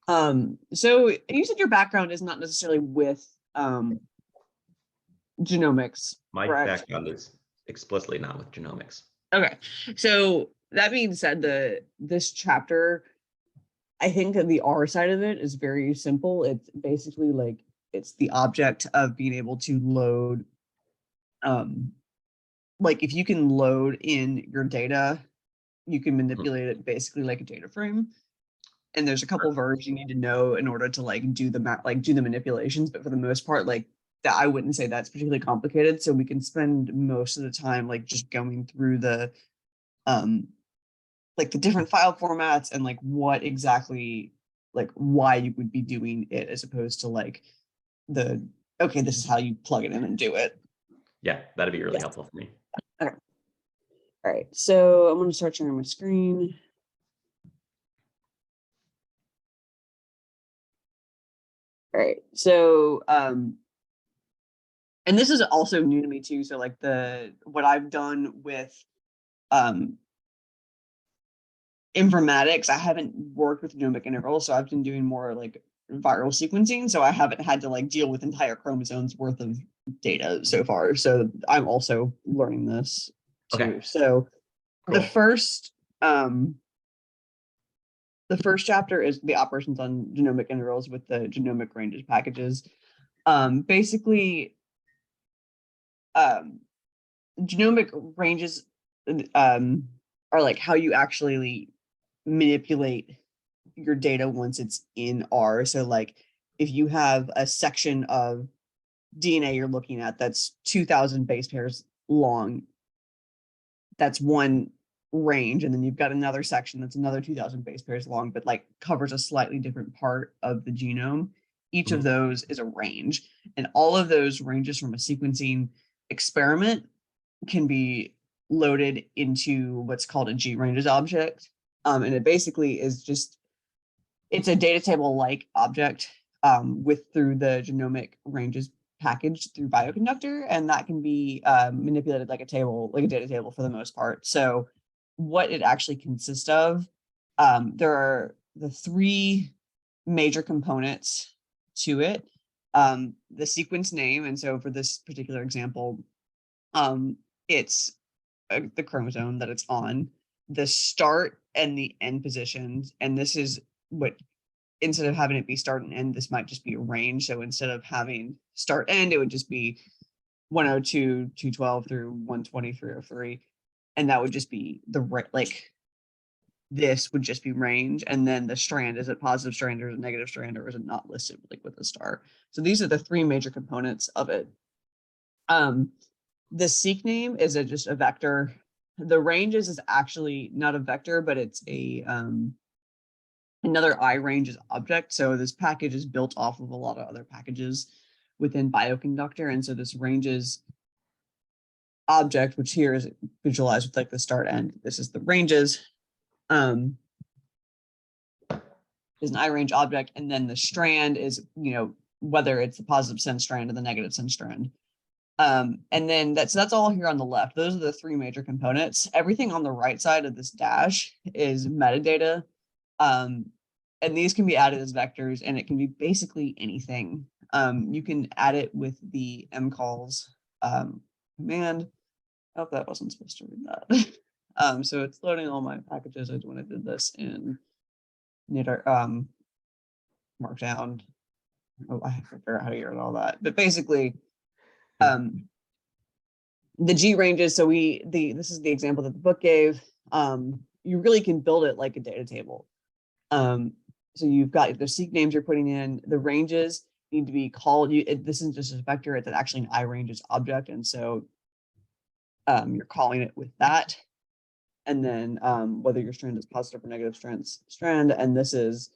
So you said your background is not necessarily with genomics, My correct? background is explicitly not with genomics. Okay, so that being said, this chapter, I think that the R side of it is very simple. It's basically like it's the object of being able to load, like if you can load in your data, you can manipulate it basically like a data frame. And there's a couple of verbs you need to know in order to like do the manipulations, but for the most part, like that, I wouldn't say that's particularly complicated. So we can spend most of the time like just going through the like the different file formats and like what exactly, like why you would be doing it, as opposed to like okay, this is how you plug it in and do it. Yeah, that'd be really helpful for me. Okay. All right, so I'm going to start sharing my screen. All right, so and this is also new to me too. So like what I've done with informatics, I haven't worked with genomic intervals, so I've been doing more like viral sequencing. So I haven't had to like deal with entire chromosomes worth of data so far. So I'm also learning this too. Okay. So Cool. the first chapter is the operations on genomic intervals with the genomic ranges packages. Basically, genomic ranges are like how you actually manipulate your data once it's in R. So like if you have a section of DNA you're looking at that's 2,000 base pairs long, that's one range, and then you've got another section that's another 2,000 base pairs long, but like covers a slightly different part of the genome. Each of those is a range, and all of those ranges from a sequencing experiment can be loaded into what's called a G-ranges object. And it basically is just, it's a data table like object through the genomic ranges package through Bioconductor, and that can be manipulated like a data table for the most part. So what it actually consists of, there are the three major components to it. The sequence name, and so for this particular example, it's the chromosome that it's on, the start and the end positions, and this is what, instead of having it be start and end, this might just be a range. So instead of having start end, it would just be 102, 212 through 120, 303, and that would just be like this would just be range. And then the strand, is it positive strand or is it negative strand, or is it not listed like with a star? So these are the three major components of it. The seq name is just a vector. The ranges is actually not a vector, but it's a another iRanges object. So this package is built off of a lot of other packages within Bioconductor, and so this ranges object, which here is visualized with like the start end. This is the ranges. Is an iRange object, and then the strand is, whether it's the positive sense strand or the negative sense strand. And then that's all here on the left. Those are the three major components. Everything on the right side of this dash is metadata. And these can be added as vectors, and it can be basically anything. You can add it with the mcalls command. I hope that wasn't supposed to read that. So it's loading all my packages when I did this in Markdown. Oh, I have to figure out how to get all that. But basically, the G ranges. So this is the example that the book gave. You really can build it like a data table. So you've got the seq names you're putting in. The ranges need to be called. This isn't just a vector; it's actually an iRanges object, and so you're calling it with that. And then whether your strand is positive or negative strand, and this is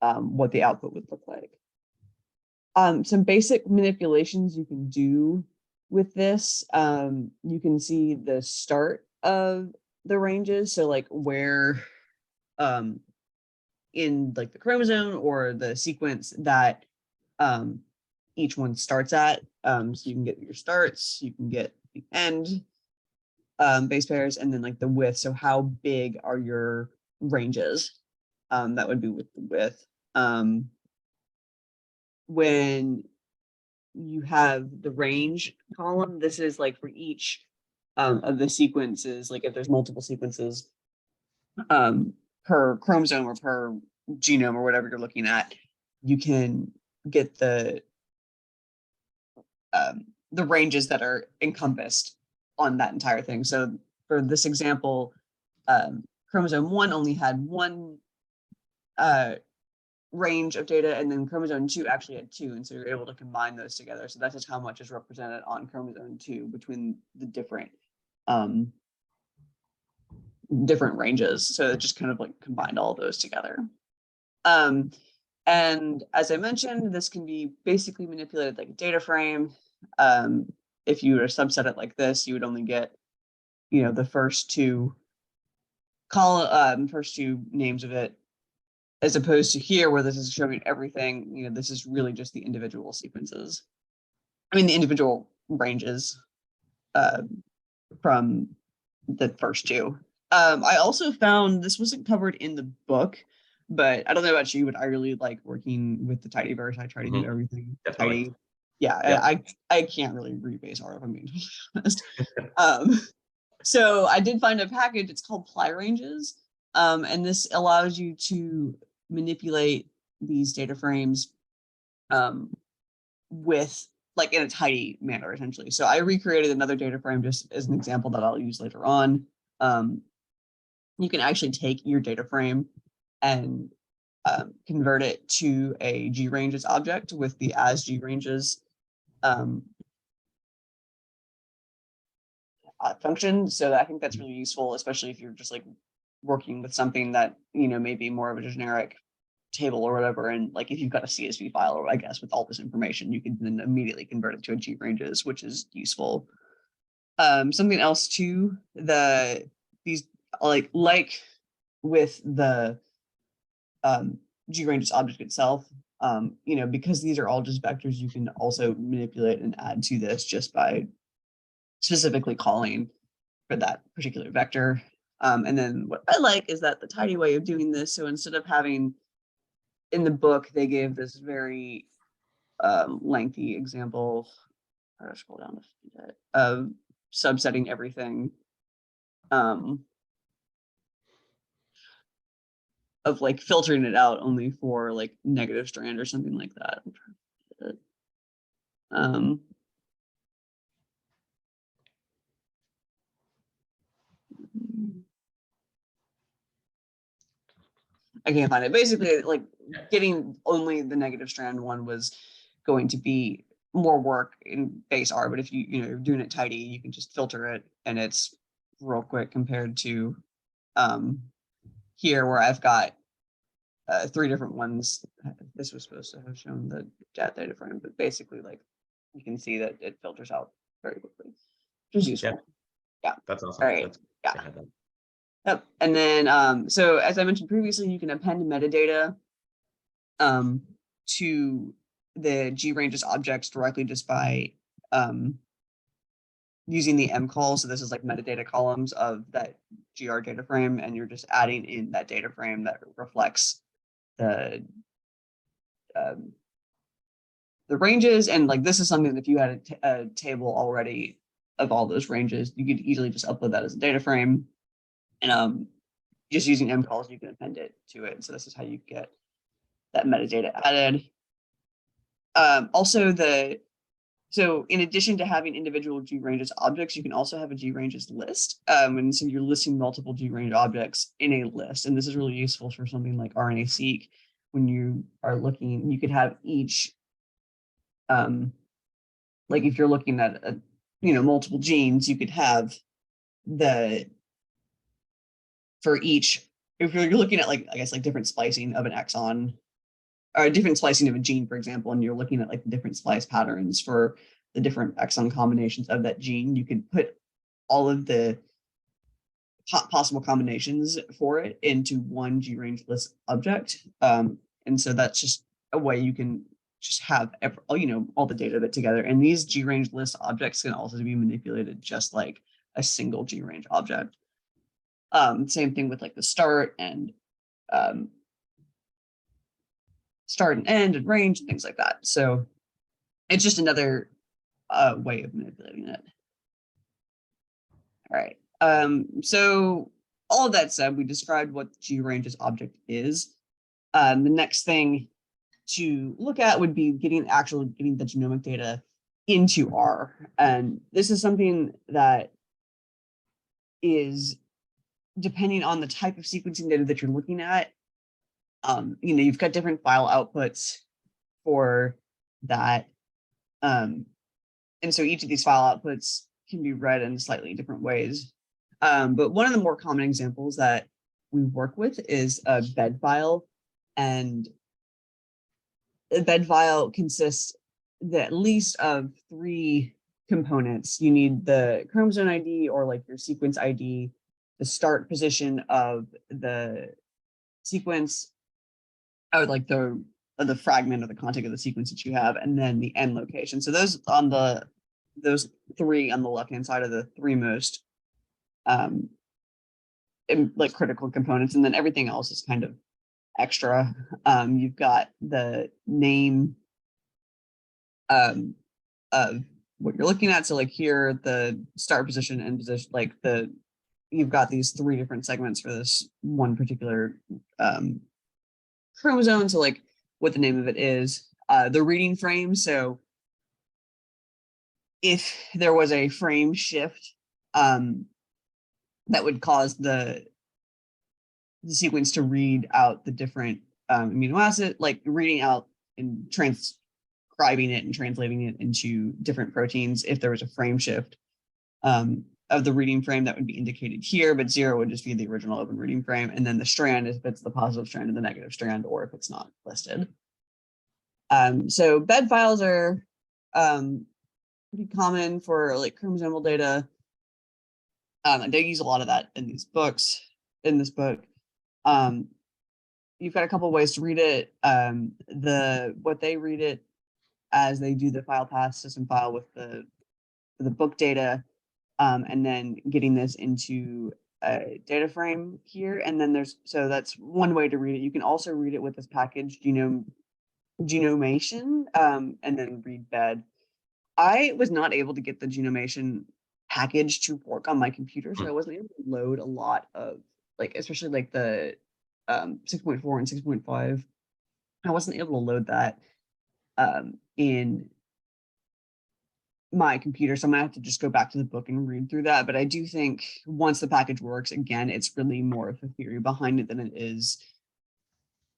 what the output would look like. Some basic manipulations you can do with this. You can see the start of the ranges, so like where in like the chromosome or the sequence that each one starts at. So you can get your starts, you can get the end base pairs, and then like the width. So how big are your ranges? That would be with the width. when you have the range column, this is like for each of the sequences, like if there's multiple sequences per chromosome or per genome or whatever you're looking at, you can get the ranges that are encompassed on that entire thing. So for this example, chromosome 1 only had one range of data, and then chromosome 2 actually had 2, and so you're able to combine those together. So that's just how much is represented on chromosome 2 between the different ranges. So it just kind of like combined all of those together. And as I mentioned, this can be basically manipulated like a data frame. If you were to subset it like this, you would only get, the first two names of it, as opposed to here where this is showing everything. This is really just the individual sequences. I mean, the individual ranges from the first two. I also found, this wasn't covered in the book, but I don't know about you, but I really like working with the tidyverse. I try to do everything tidy. Yeah, yep. I can't really read base R if I'm being totally honest. So I did find a package. It's called ply ranges, and this allows you to manipulate these data frames with like in a tidy manner, essentially. So I recreated another data frame just as an example that I'll use later on. You can actually take your data frame and convert it to a granges object with the as granges function. So I think that's really useful, especially if you're just like working with something that, may be more of a generic table or whatever. And like, if you've got a CSV file, or I guess with all this information, you can then immediately convert it to a granges, which is useful. Something else too, these like with the granges object itself, because these are all just vectors, you can also manipulate and add to this just by specifically calling for that particular vector. And then what I like is that the tidy way of doing this, so instead of having, in the book, they gave this very lengthy example, I'll scroll down to see that, of subsetting everything, of like filtering it out only for like negative strand or something like that. I can't find it. Basically, like getting only the negative strand one was going to be more work in base R, but if you're doing it tidy, you can just filter it and it's real quick compared to here where I've got 3 different ones. This was supposed to have shown the data frame, but basically, like, you can see that it filters out very quickly, which is useful. Yeah. That's awesome. All right. Yep. And then, so as I mentioned previously, you can append metadata to the granges objects directly just by using the M call. So this is like metadata columns of that GR data frame, and you're just adding in that data frame that reflects the ranges. And like, this is something that if you had a table already of all those ranges, you could easily just upload that as a data frame. And just using M calls, you can append it to it. So this is how you get that metadata added. Also, so in addition to having individual granges objects, you can also have a granges list. And so you're listing multiple grange objects in a list. And this is really useful for something like RNA-seq. When you are looking, you could have each, like if you're looking at multiple genes, you could have for each, if you're looking at like, I guess, like different splicing of an exon, or a different splicing of a gene, for example, and you're looking at like the different splice patterns for the different exon combinations of that gene, you could put all of the possible combinations for it into one grange list object. And so that's just a way you can just have all the data of it together. And these grange list objects can also be manipulated just like a single grange object. Same thing with like the start and start and end and range and things like that. So it's just another way of manipulating it. All right. So all of that said, we described what GRange's object is. The next thing to look at would be getting the genomic data into R. And this is something that is depending on the type of sequencing data that you're looking at. You've got different file outputs for that. And so each of these file outputs can be read in slightly different ways. But one of the more common examples that we work with is a bed file. And a bed file consists at least of 3 components. You need the chromosome ID, or like your sequence ID, the start position of the sequence, or like the fragment of the content of the sequence that you have, and then the end location. So those 3 on the left hand side are the 3 most like critical components, and then everything else is kind of extra. You've got the name of what you're looking at. So like here, the start position, end position, like you've got these 3 different segments for this one particular chromosome. So like what the name of it is, the reading frame. So if there was a frame shift, that would cause the sequence to read out the different amino acid, like reading out and transcribing it and translating it into different proteins. If there was a frame shift of the reading frame, that would be indicated here, but 0 would just be the original open reading frame. And then the strand is if it's the positive strand and the negative strand, or if it's not listed. So bed files are pretty common for like chromosomal data. They use a lot of that in these books. In this book, you've got a couple of ways to read it. What they read it as, they do the file path system file with the book data, and then getting this into a data frame here. And then that's one way to read it. You can also read it with this package, Genomation, and then read bed. I was not able to get the Genomation package to work on my computer, so I wasn't able to load a lot of, like, especially like the 6.4 and 6.5. I wasn't able to load that in my computer, so I'm gonna have to just go back to the book and read through that. But I do think once the package works, again, it's really more of a theory behind it than it is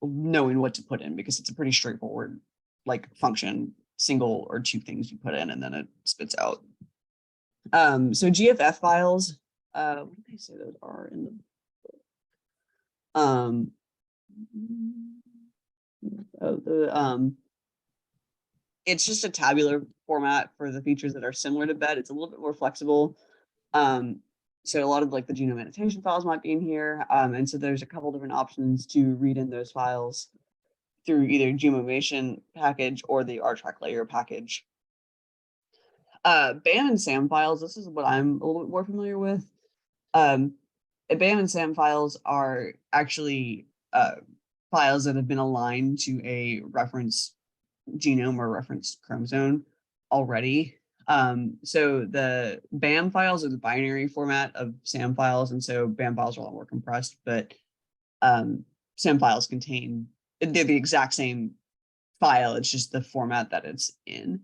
knowing what to put in, because it's a pretty straightforward like function, single or 2 things you put in, and then it spits out. So GFF files, what did they say those are in the book? It's just a tabular format for the features that are similar to bed. It's a little bit more flexible. So a lot of like the genome annotation files might be in here. And so there's a couple different options to read in those files through either Genomation package or the RTrack layer package. BAM and SAM files, this is what I'm a little bit more familiar with. BAM and SAM files are actually files that have been aligned to a reference genome or reference chromosome already. So the BAM files are the binary format of SAM files, and so BAM files are a lot more compressed, but SAM files they're the exact same file, it's just the format that it's in.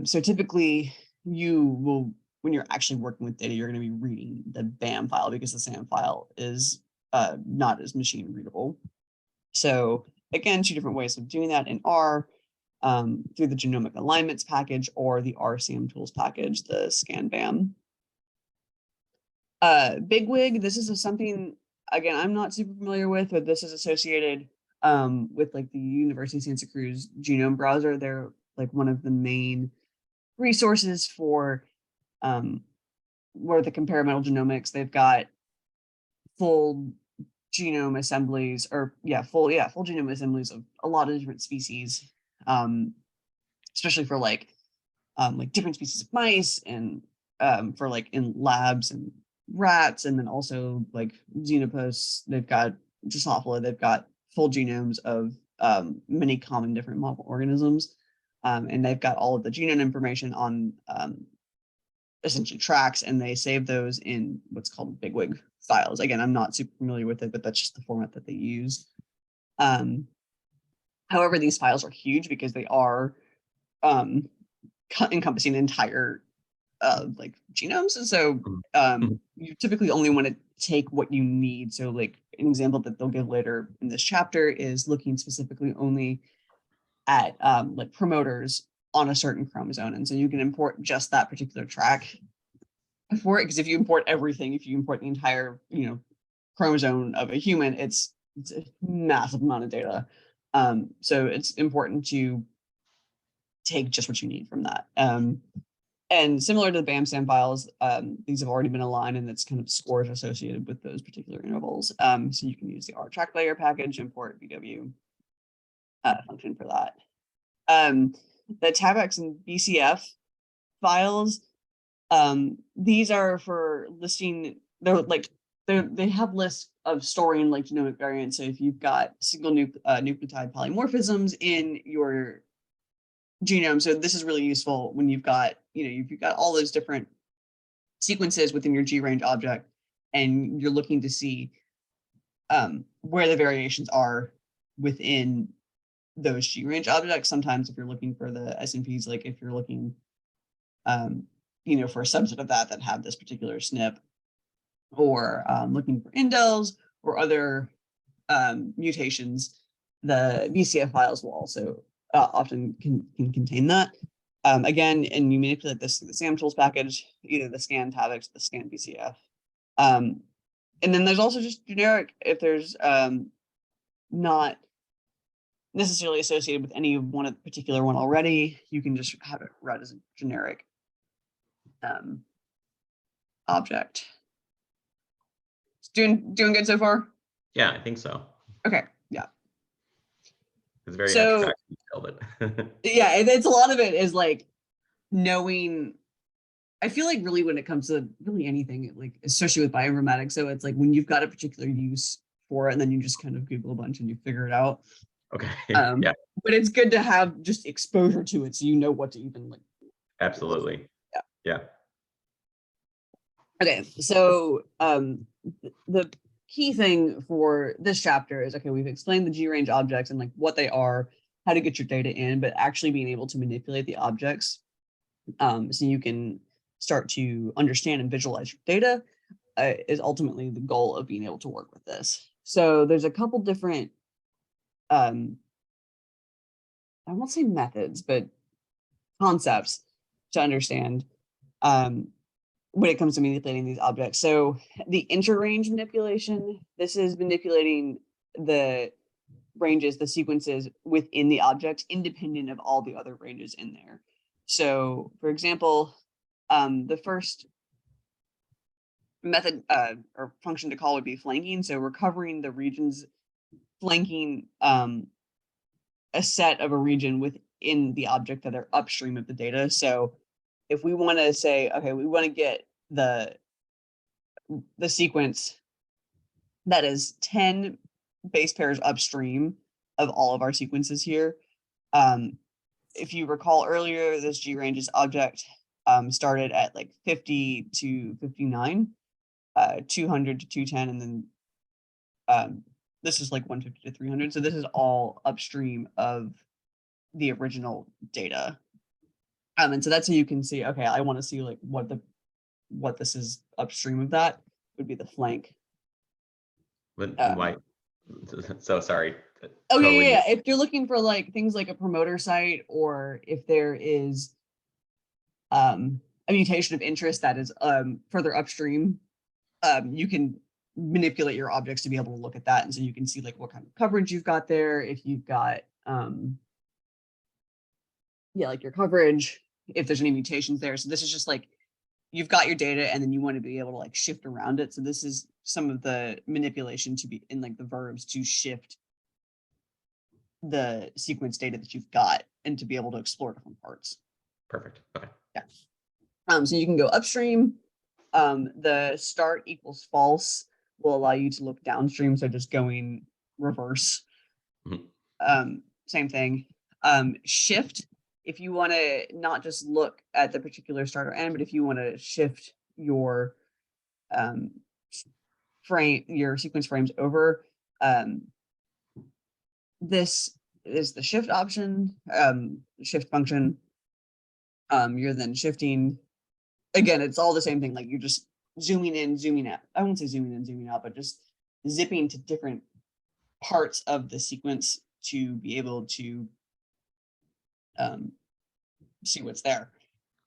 So typically when you're actually working with data, you're going to be reading the BAM file because the SAM file is not as machine readable. So again, 2 different ways of doing that in R, through the genomic alignments package or the RCM tools package, the ScanBAM. Bigwig, this is something, again, I'm not super familiar with, but this is associated with like the University of Santa Cruz genome browser. They're like one of the main resources for where the comparamental genomics. They've got full genome assemblies, or full genome assemblies of a lot of different species, especially for like different species of mice, and for like in labs and rats, and then also like xenopus. They've got Drosophila. They've got full genomes of many common different model organisms. And they've got all of the genome information on essentially tracks, and they save those in what's called bigwig files. Again, I'm not super familiar with it, but that's just the format that they use. However, these files are huge because they are encompassing entire like genomes. And so you typically only want to take what you need. So like an example that they'll give later in this chapter is looking specifically only at like promoters on a certain chromosome. And so you can import just that particular track for it, because if you import everything, if you import the entire, chromosome of a human, it's a massive amount of data. So it's important to take just what you need from that. And similar to the BAM-SAM files, these have already been aligned, and that's kind of scores associated with those particular intervals. So you can use the R track layer package, import VW function for that. The TabX and BCF files, these are for listing. They have lists of storing like genomic variants. So if you've got single nucleotide polymorphisms in your genome, so this is really useful when you've got all those different sequences within your GRange object, and you're looking to see where the variations are within those GRange objects. Sometimes if you're looking for the SNPs, like if you're looking for a subset of that have this particular SNP, or looking for indels or other mutations, the BCF files will also often can contain that. Again, and you manipulate this through the SAM tools package, either the scan TabX or the scan BCF. And then there's also just generic, if there's not necessarily associated with any one of the particular one already, you can just have it read as a generic object. Doing good so far? Yeah, I think so. Okay, yeah. It's very abstract, but yeah, it's a lot of it is like knowing. I feel like really when it comes to really anything, like especially with bioinformatics, so it's like when you've got a particular use for it, and then you just kind of Google a bunch and you figure it out. Okay. Yeah. But it's good to have just exposure to it, so you know what to even like. Absolutely. Yeah. Okay, so the key thing for this chapter is, okay, we've explained the GRange objects and like what they are, how to get your data in, but actually being able to manipulate the objects, so you can start to understand and visualize your data, is ultimately the goal of being able to work with this. So there's a couple different, I won't say methods, but concepts to understand when it comes to manipulating these objects. So the interrange manipulation, this is manipulating the ranges, the sequences within the objects, independent of all the other ranges in there. So for example, the first method or function to call would be flanking. So we're covering the regions, flanking a set of a region within the object that are upstream of the data. So if we want to say, okay, we want to get the sequence that is 10 base pairs upstream of all of our sequences here. If you recall earlier, this GRanges object started at like 50 to 59, 200 to 210, and then this is like 150 to 300. So this is all upstream of the original data. And so that's how you can see, okay, I want to see like what this is upstream of that would be the flank. But why? So sorry. Oh, totally. Yeah. If you're looking for like things like a promoter site, or if there is a mutation of interest that is further upstream, you can manipulate your objects to be able to look at that. And so you can see like what kind of coverage you've got there. If you've got, like your coverage, if there's any mutations there. So this is just like, you've got your data and then you want to be able to like shift around it. So this is some of the manipulation to be in like the verbs to shift the sequence data that you've got and to be able to explore different parts. Perfect. Okay. Yeah. So you can go upstream. The start equals false will allow you to look downstream. So just going reverse. same thing. Shift, if you want to not just look at the particular start or end, but if you want to shift your your sequence frames over, this is the shift option, shift function. You're then shifting. Again, it's all the same thing. Like you're just zooming in, zooming out. I won't say zooming in, zooming out, but just zipping to different parts of the sequence to be able to see what's there.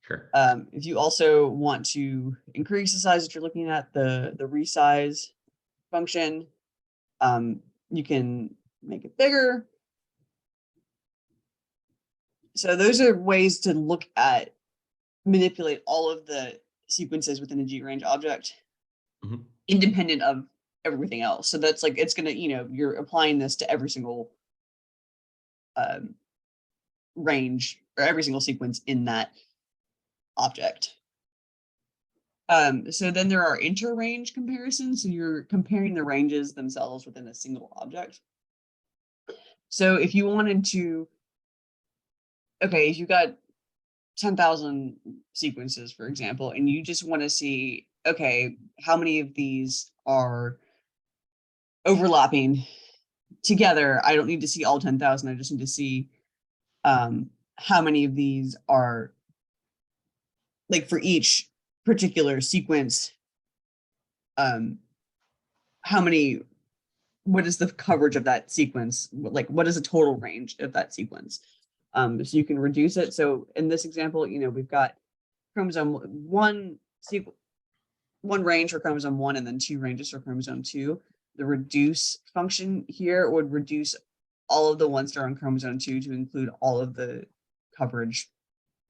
Sure. If you also want to increase the size that you're looking at, the resize function, you can make it bigger. So those are ways to look at, manipulate all of the sequences within a G-range object, independent of everything else. So that's like, it's gonna, you're applying this to every single range or every single sequence in that object. So then there are inter-range comparisons. So you're comparing the ranges themselves within a single object. So if you wanted to, okay, if you got 10,000 sequences, for example, and you just want to see, okay, how many of these are overlapping together? I don't need to see all 10,000. I just need to see how many of these are, like for each particular sequence, what is the coverage of that sequence? Like, what is the total range of that sequence? So you can reduce it. So in this example, we've got chromosome one range for chromosome 1 and then 2 ranges for chromosome 2. The reduce function here would reduce all of the ones that are on chromosome 2 to include all of the coverage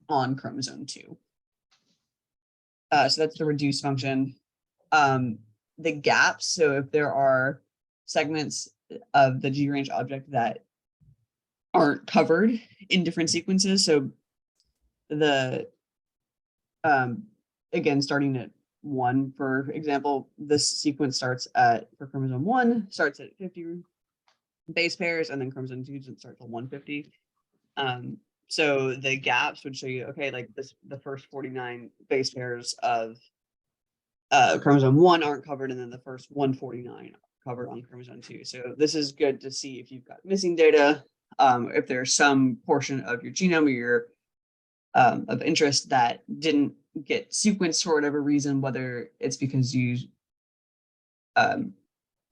on chromosome 2. So that's the reduce function. The gaps, so if there are segments of the G-range object that aren't covered in different sequences, so the again, starting at 1, for example, this sequence starts for chromosome 1 starts at 50 base pairs, and then chromosome 2 starts at 150. So the gaps would show you, okay, like the first 49 base pairs of chromosome 1 aren't covered, and then the first 149 are covered on chromosome 2. So this is good to see if you've got missing data, if there's some portion of your genome or your of interest that didn't get sequenced for whatever reason, whether it's because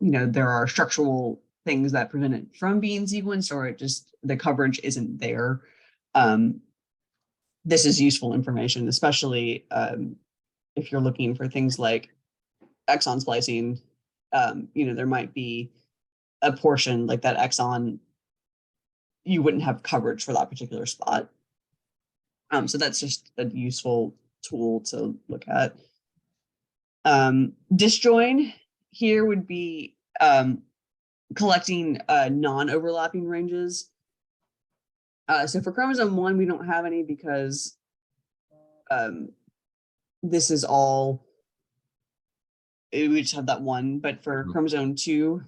there are structural things that prevent it from being sequenced, or it just the coverage isn't there. This is useful information, especially if you're looking for things like exon splicing. There might be a portion like that exon, you wouldn't have coverage for that particular spot. So that's just a useful tool to look at. Disjoin here would be collecting non-overlapping ranges. So for chromosome 1, we don't have any because this is all, we just have that one. But for chromosome 2,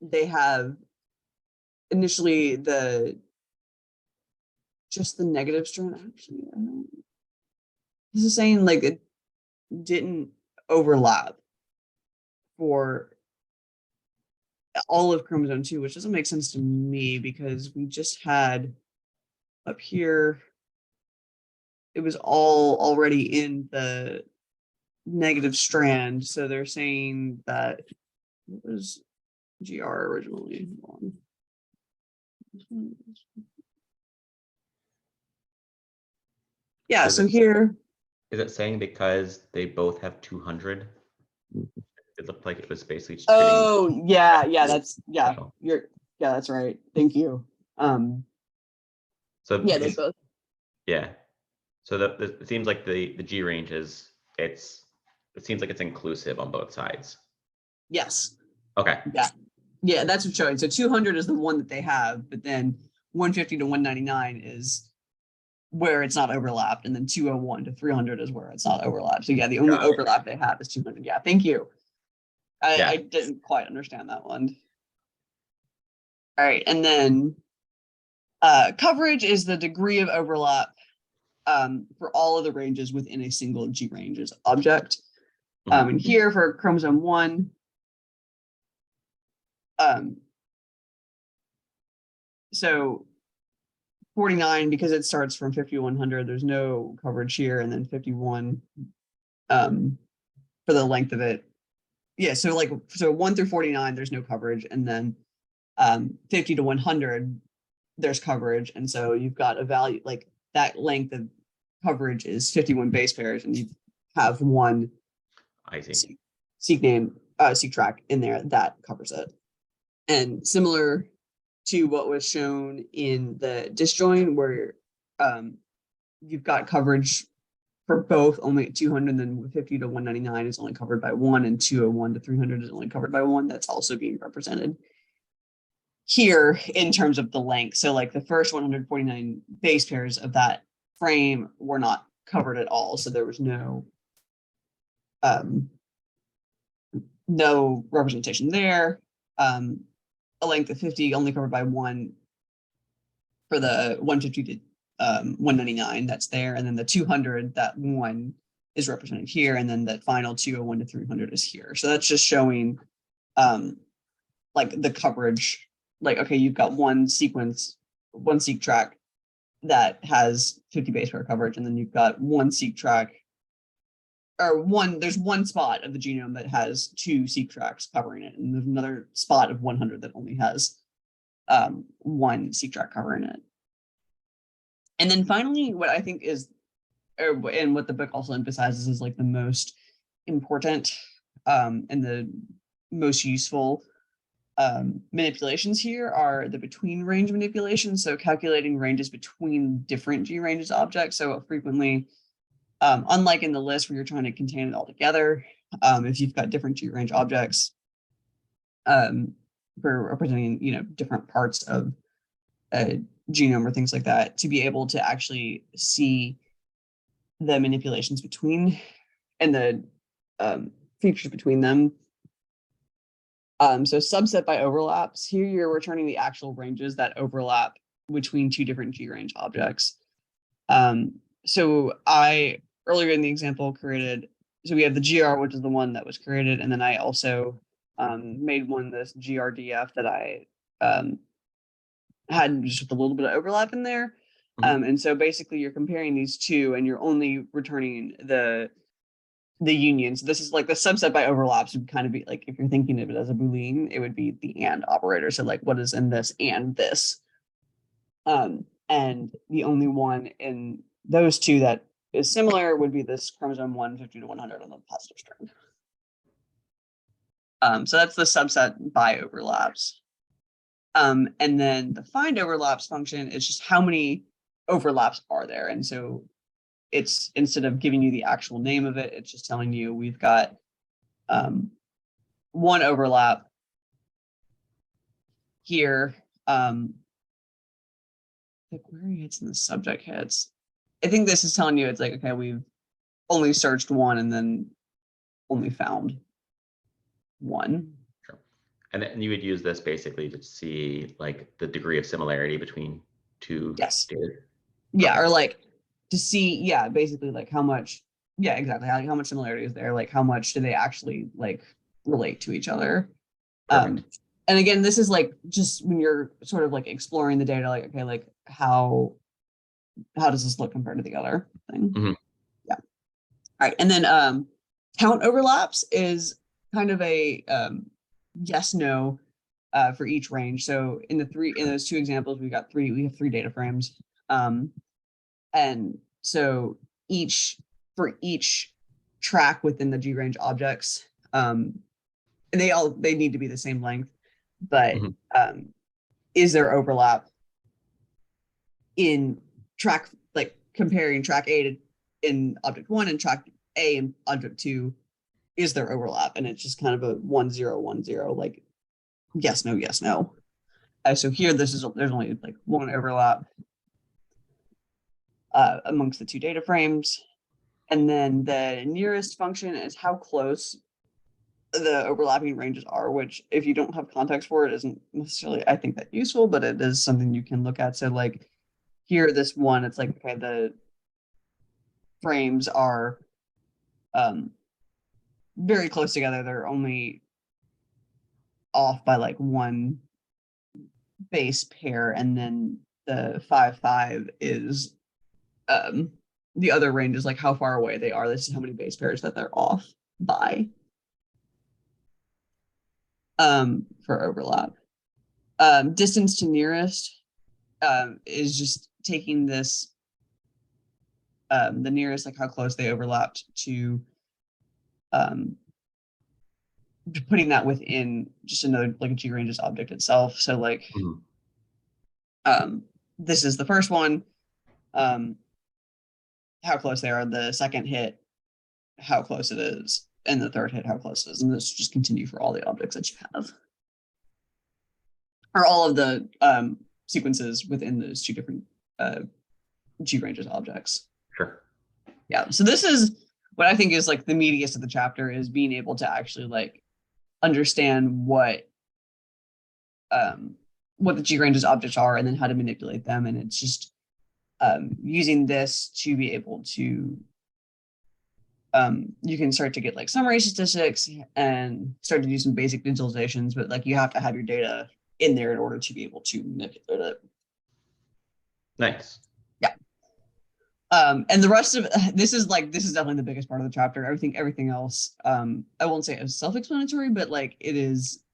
they have initially just the negative strand. Actually, this is saying like it didn't overlap for all of chromosome 2, which doesn't make sense to me because we just had up here, it was all already in the negative strand. So they're saying that, what was GR originally? Yeah, so here. Is it saying because they both have 200? It looked like it was basically just yeah, that's that's right. Thank you. So yeah, they both. Yeah. So it seems like the G range it seems like it's inclusive on both sides. Yes. Okay. Yeah, that's what's showing. So 200 is the one that they have, but then 150 to 199 is where it's not overlapped, and then 201 to 300 is where it's not overlapped. So yeah, the only overlap they have is 200. Yeah, thank you. I didn't quite understand that one. All right, and then coverage is the degree of overlap for all of the ranges within a single G ranges object. And here for chromosome 1, so 49, because it starts from 50 to 100, there's no coverage here, and then 51 for the length of it. Yeah, so 1 through 49, there's no coverage, and then 50 to 100, there's coverage, and so you've got a value like that length of coverage is 51 base pairs, and you have one seq track in there that covers it. And similar to what was shown in the disjoin, where you've got coverage for both only at 200, then 50 to 199 is only covered by one, and 201 to 300 is only covered by one. That's also being represented here in terms of the length. So like the first 149 base pairs of that frame were not covered at all. So there was no representation there. A length of 50 only covered by one for the 150 to 199, that's there. And then the 200, that one is represented here. And then that final 201 to 300 is here. So that's just showing like the coverage. Like, okay, you've got one seq track that has 50 base pair coverage, and then you've got one seq track, or there's one spot of the genome that has two seq tracks covering it, and there's another spot of 100 that only has one seq track covering it. And then finally, what I think is, and what the book also emphasizes is like the most important and the most useful manipulations here are the between range manipulations. So calculating ranges between different G ranges objects. So frequently, unlike in the list where you're trying to contain it all together, if you've got different G range objects for representing, different parts of a genome or things like that, to be able to actually see the manipulations between and the features between them. So subset by overlaps, here you're returning the actual ranges that overlap between two different G range objects. So I, earlier in the example, so we have the GR, which is the one that was created, and then I also made one, this GRDF, that I had just with a little bit of overlap in there. And so basically you're comparing these two, and you're only returning the unions. This is like the subset by overlaps would kind of be like, if you're thinking of it as a Boolean, it would be the and operator. So like, what is in this and this? And the only one in those two that is similar would be this chromosome 150 to 100 on the positive strand. So that's the subset by overlaps. And then the find overlaps function is just how many overlaps are there. And so it's, instead of giving you the actual name of it, it's just telling you we've got one overlap here. Like where it's in the subject heads. I think this is telling you it's like, okay, we've only searched one and then only found one. Sure. And then you would use this basically to see like the degree of similarity between two data. Yeah, or like to see, basically like how much, exactly, how much similarity is there, like how much do they actually like relate to each other. And again, this is like just when you're sort of like exploring the data, like, okay, like how does this look compared to the other thing? Yeah. All right, and then count overlaps is kind of a yes, no for each range. So in those two examples, we have three data frames. And so for each track within the G range objects, and they need to be the same length, but is there overlap in track, like comparing track A in object 1 and track A in object 2, is there overlap? And it's just kind of a 1 0 1 0, like yes, no, yes, no. So here there's only like one overlap amongst the two data frames. And then the nearest function is how close the overlapping ranges are, which if you don't have context for it, isn't necessarily, I think, that useful, but it is something you can look at. So like here, this one, it's like, okay, the frames are very close together. They're only off by like one base pair, and then the 5, 5 is the other range is like how far away they are. This is how many base pairs that they're off by for overlap. Distance to nearest is just taking this the nearest, like how close they overlapped, to putting that within just another like a GRanges object itself. So like this is the first one, how close they are. The second hit, how close it is, and the third hit, how close it is, and this just continue for all the objects that you have, or all of the sequences within those two different GRanges objects. Sure. Yeah. So this is what I think is like the meatiest of the chapter, is being able to actually like understand what the GRanges objects are and then how to manipulate them. And it's just using this to be able to you can start to get like summary statistics and start to do some basic visualizations, but like you have to have your data in there in order to be able to manipulate it. Nice. Yeah. And the rest of this is definitely the biggest part of the chapter. Everything else, I won't say is self-explanatory, but like it is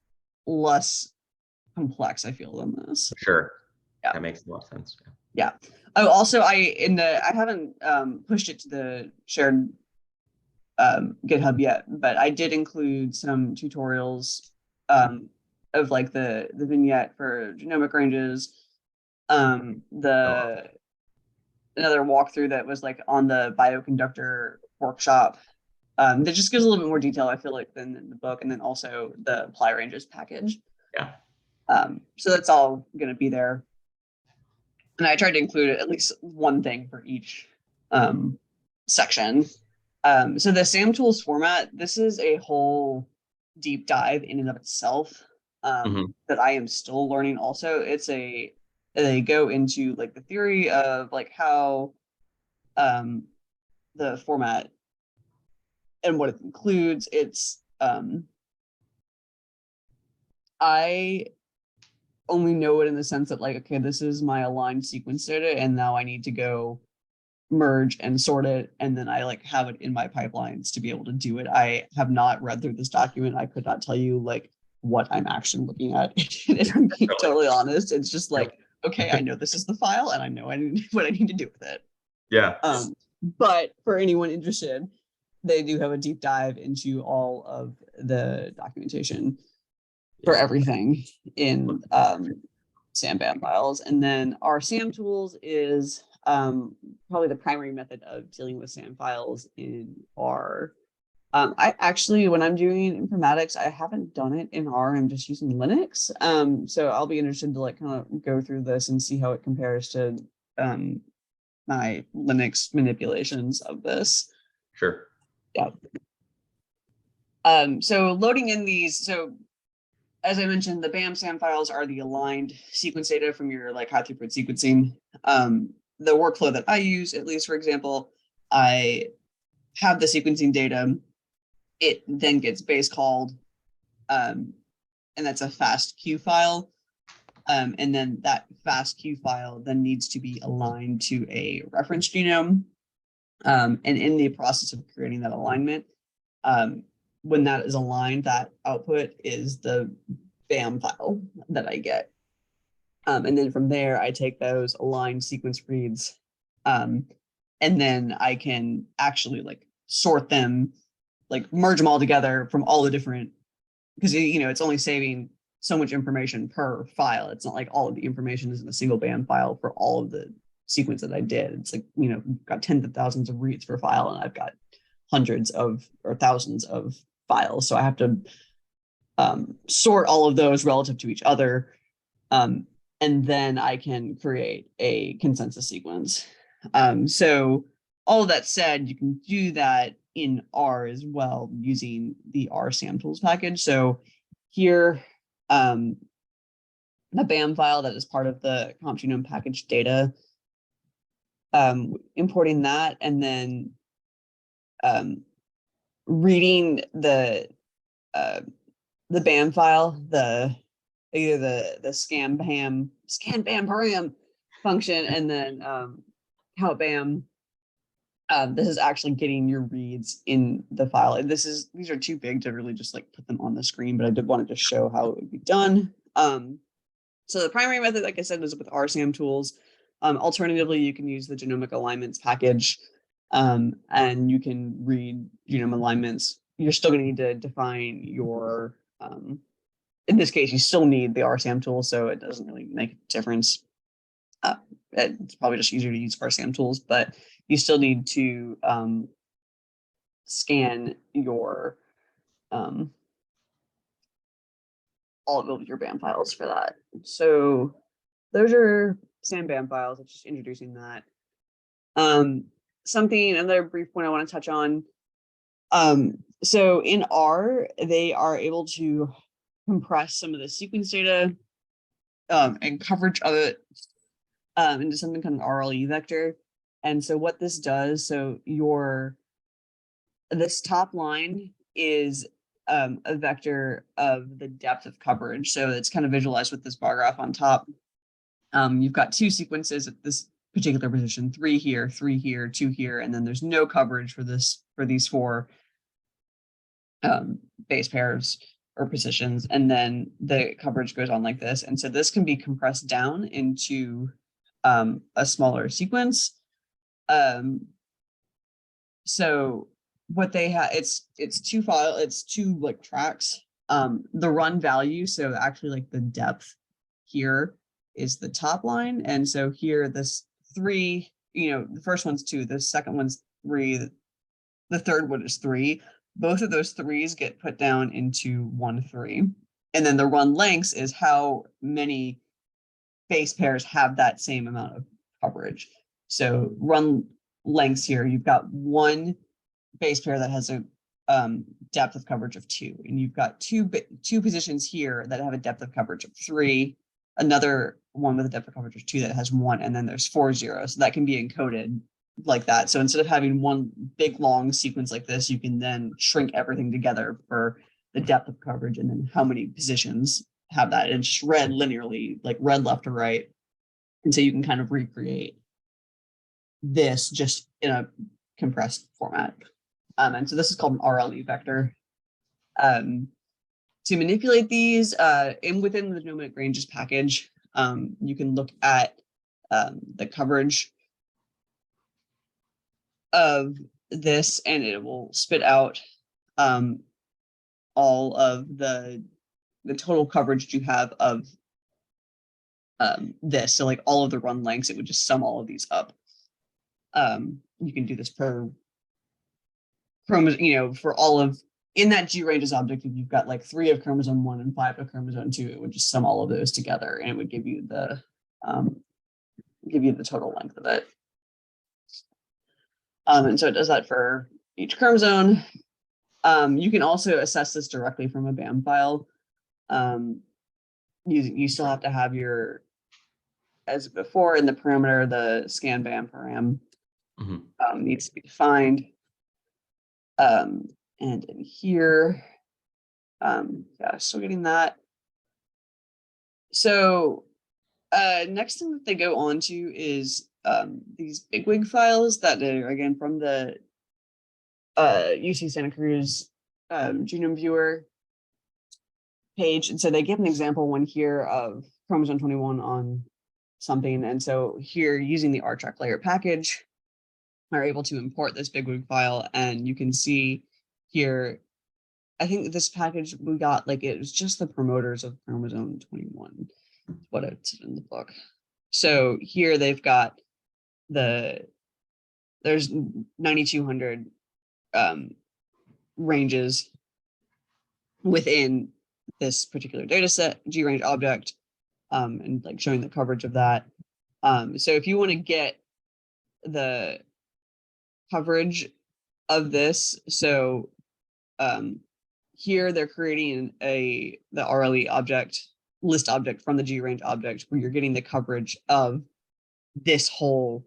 less complex, I feel, than this. Sure. Yeah. That makes a lot of sense. Yeah. Oh, also, I haven't pushed it to the shared GitHub yet, but I did include some tutorials of like the vignette for genomic ranges, another walkthrough that was like on the bioconductor workshop that just gives a little bit more detail, I feel like, than in the book, and then also the apply ranges package. Yeah. So that's all going to be there. And I tried to include at least one thing for each section. So the SAM tools format, this is a whole deep dive in and of itself that I am still learning also. They go into like the theory of like how the format and what it includes. It's I only know it in the sense that like, okay, this is my aligned sequence data, and now I need to go merge and sort it, and then I like have it in my pipelines to be able to do it. I have not read through this document. I could not tell you like what I'm actually looking at. If I'm being totally honest, it's just like, okay, I know this is the file, and I know what I need to do with it. Yeah. But for anyone interested, they do have a deep dive into all of the documentation for everything in SAM-BAM files. And then our SAM tools is probably the primary method of dealing with SAM files in R. I actually, when I'm doing informatics, I haven't done it in R. I'm just using Linux. So I'll be interested to like kind of go through this and see how it compares to my Linux manipulations of this. Sure. Yeah. So loading in these, so as I mentioned, the BAM SAM files are the aligned sequence data from your like high throughput sequencing. The workflow that I use, at least for example, I have the sequencing data. It then gets base called, and that's a FASTQ file. And then that FASTQ file then needs to be aligned to a reference genome. And in the process of creating that alignment, when that is aligned, that output is the BAM file that I get. And then from there, I take those aligned sequence reads, and then I can actually like sort them, like merge them all together from all the different, because it's only saving so much information per file. It's not like all of the information is in a single BAM file for all of the sequence that I did. It's like, got tens of thousands of reads per file, and I've got hundreds of or thousands of files. So I have to sort all of those relative to each other. And then I can create a consensus sequence. So all of that said, you can do that in R as well using the R samtools package. So here, the BAM file that is part of the comp genome package data, importing that and then reading the BAM file, either the scan BAM param function, and then count BAM. This is actually getting your reads in the file. These are too big to really just like put them on the screen, but I did want to just show how it would be done. So the primary method, like I said, is with R samtools. Alternatively, you can use the genomic alignments package, and you can read genome alignments. You're still going to need to define your, in this case, you still need the RSAM tool, so it doesn't really make a difference. It's probably just easier to use RSAM tools, but you still need to scan your all of your BAM files for that. So those are SAM BAM files. I'm just introducing that. Another brief point I want to touch on. So in R, they are able to compress some of the sequence data and coverage of it into something called an RLE vector. And so what this does, this top line is a vector of the depth of coverage. So it's kind of visualized with this bar graph on top. You've got two sequences at this particular position, 3 here, 2 here, and then there's no coverage for these 4 base pairs or positions, and then the coverage goes on like this. And so this can be compressed down into a smaller sequence. So what they have, it's two like tracks. The run value, so actually like the depth here is the top line, and so here this 3, the first one's 2, the second one's 3, the third one is 3. Both of those 3s get put down into 1, 3, and then the run lengths is how many base pairs have that same amount of coverage. So run lengths here, you've got 1 base pair that has a depth of coverage of 2, and you've got two positions here that have a depth of coverage of 3, another one with a depth of coverage of 2 that has 1, and then there's 4 zeros. So that can be encoded like that. So instead of having one big long sequence like this, you can then shrink everything together for the depth of coverage and then how many positions have that. And it's just read linearly, like read left to right. And so you can kind of recreate this just in a compressed format. And so this is called an RLE vector. To manipulate these, within the genomic ranges package, you can look at the coverage of this, and it will spit out all of the total coverage you have of this. So like all of the run lengths, it would just sum all of these up. You can do this per chromosome, for all of, in that G ranges object, if you've got like 3 of chromosome 1 and 5 of chromosome 2, it would just sum all of those together, and it would give you the total length of it. And so it does that for each chromosome. You can also assess this directly from a BAM file. You still have to have your, as before in the parameter, the scan BAM param needs to be defined. And in here, still getting that. So next thing that they go on to is these bigwig files that are, again, from the UC Santa Cruz genome viewer page. And so they give an example one here of chromosome 21 on something. And so here, using the RTrack layer package, are able to import this bigwig file, and you can see here, I think this package we got, like, it was just the promoters of chromosome 21, what it's in the book. So here they've got there's 9,200 ranges within this particular data set, G range object, and like showing the coverage of that. So if you want to get the coverage of this. So here they're creating the RLE object, list object from the GRange object, where you're getting the coverage of this whole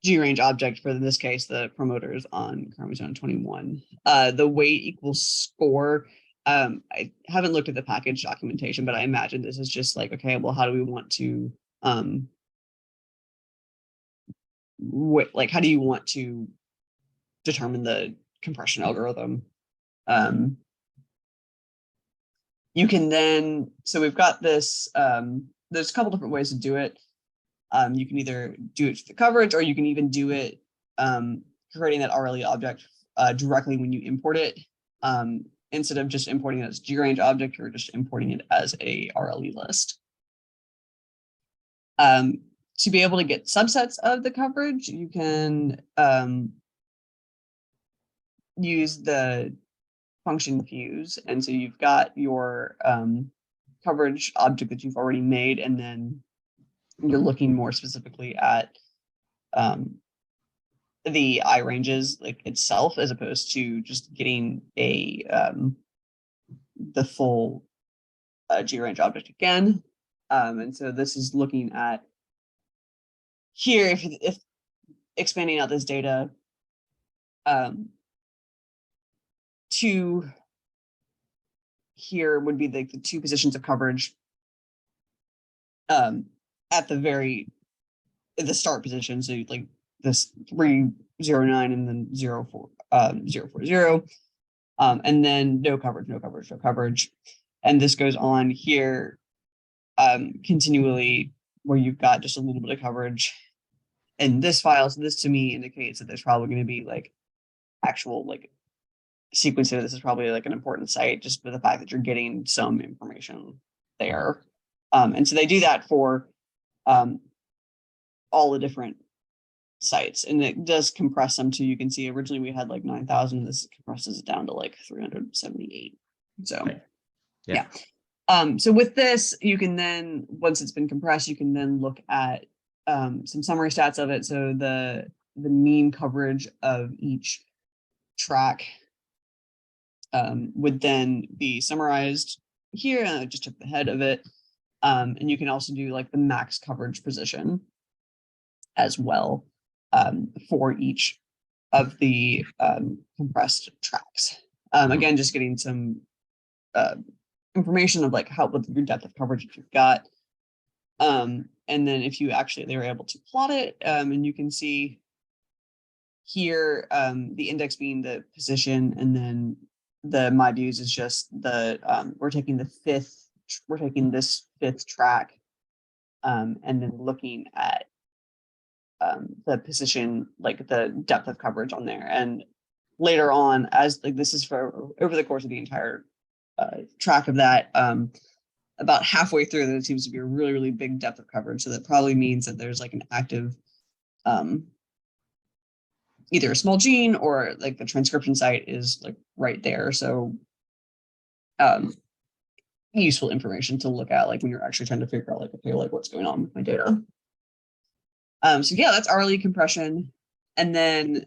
GRange object, for in this case, the promoters on chromosome 21. The weight equals score. I haven't looked at the package documentation, but I imagine this is just like, okay, well, how do we want to, how do you want to determine the compression algorithm? You can then, so we've got this, there's a couple different ways to do it. You can either do it for the coverage, or you can even do it creating that RLE object directly when you import it, instead of just importing it as GRange object, or just importing it as a RLE list. To be able to get subsets of the coverage, you can use the function fuse. And so you've got your coverage object that you've already made, and then you're looking more specifically at the I ranges like itself, as opposed to just getting a the full GRange object again. And so this is looking at here, if expanding out this data to here would be the two positions of coverage at the start position. So like this 309 and then 040, and then no coverage. And this goes on here continually, where you've got just a little bit of coverage in this file. So this to me indicates that there's probably going to be like actual like sequencing. This is probably like an important site, just for the fact that you're getting some information there. And so they do that for all the different sites, and it does compress them too. You can see originally we had like 9,000, and this compresses it down to like 378. So right. Yeah. So with this, you can then, once it's been compressed, you can then look at some summary stats of it. So the mean coverage of each track would then be summarized here. And I just took the head of it. And you can also do like the max coverage position as well for each of the compressed tracks. Again, just getting some information of like what your depth of coverage you've got. And then if you they were able to plot it, and you can see here the index being the position, and then the my views is just the we're taking this fifth track, and then looking at the position, like the depth of coverage on there. And later on, as like this is for over the course of the entire track of that, about halfway through, there seems to be a really, really big depth of coverage. So that probably means that there's like an active either a small gene, or like the transcription site is like right there. So useful information to look at, like when you're actually trying to figure out like, okay, like what's going on with my data. So yeah, that's RLE compression. And then